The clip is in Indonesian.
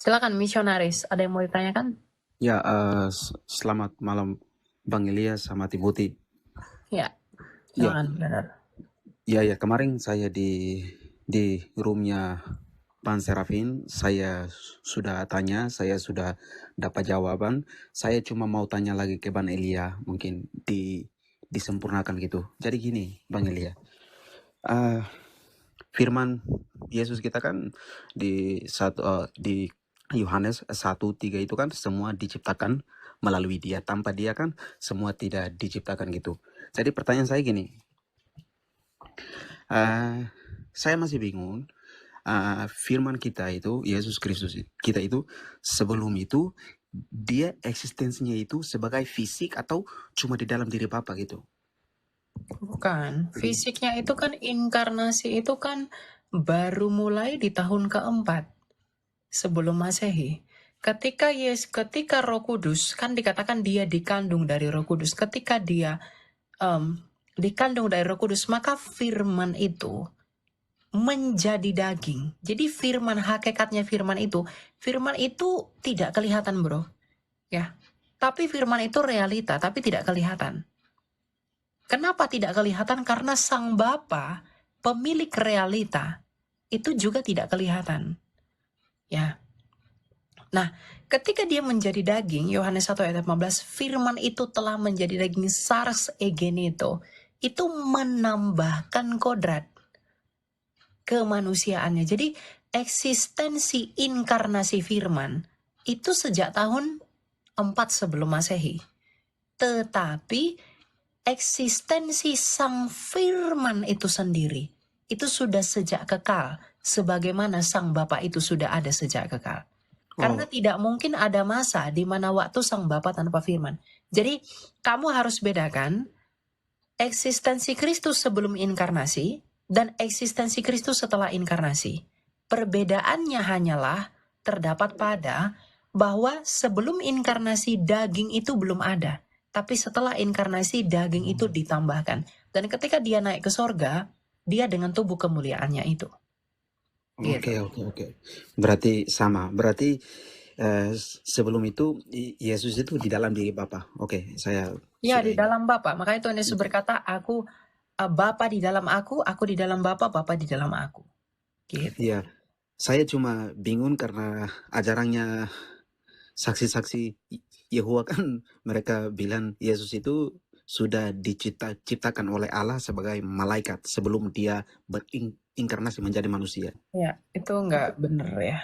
Silakan misionaris, ada yang mau ditanyakan? Ya, selamat malam Bang Ilyas sama Tibuti. Ya, Ya, silakan benar. ya, kemarin saya di roomnya Bang Serafin, saya sudah tanya, saya sudah dapat jawaban. Saya cuma mau tanya lagi ke Bang Elia, mungkin disempurnakan gitu. Jadi gini, Bang Elia, eh, firman Yesus kita kan di Yohanes 1:3 itu kan semua diciptakan melalui Dia. Tanpa Dia kan semua tidak diciptakan gitu. Jadi pertanyaan saya gini, saya masih bingung. Firman kita itu Yesus Kristus kita itu sebelum itu dia eksistensinya itu sebagai fisik atau cuma di dalam diri Bapa gitu. Bukan, fisiknya itu kan inkarnasi itu kan baru mulai di tahun keempat sebelum Masehi. Ketika Roh Kudus kan dikatakan dia dikandung dari Roh Kudus. Ketika dia dikandung dari Roh Kudus, maka firman itu menjadi daging. Jadi hakikatnya firman itu tidak kelihatan, bro. Ya. Tapi firman itu realita, tapi tidak kelihatan. Kenapa tidak kelihatan? Karena Sang Bapa, pemilik realita, itu juga tidak kelihatan. Ya. Nah, ketika dia menjadi daging, Yohanes 1 ayat 15, firman itu telah menjadi daging sars egeneto. Itu menambahkan kodrat kemanusiaannya. Jadi eksistensi inkarnasi firman itu sejak tahun 4 sebelum Masehi. Tetapi eksistensi sang firman itu sendiri itu sudah sejak kekal, sebagaimana sang Bapa itu sudah ada sejak kekal. Karena tidak mungkin ada masa di mana waktu sang Bapa tanpa firman. Jadi kamu harus bedakan eksistensi Kristus sebelum inkarnasi dan eksistensi Kristus setelah inkarnasi. Perbedaannya hanyalah terdapat pada bahwa sebelum inkarnasi daging itu belum ada. Tapi setelah inkarnasi daging itu ditambahkan. Dan ketika dia naik ke sorga, dia dengan tubuh kemuliaannya itu. Gitu. Oke. Berarti sama. Berarti sebelum itu Yesus itu di dalam diri Bapa. Oke, saya Ya, sudah di ini. dalam Bapa. Makanya Tuhan Yesus berkata, Bapa di dalam aku di dalam Bapa di dalam aku. Gitu. Iya, saya cuma bingung karena ajarannya saksi-saksi Yehova kan mereka bilang Yesus itu sudah diciptakan oleh Allah sebagai malaikat sebelum dia berinkarnasi menjadi manusia. Ya, itu nggak benar ya.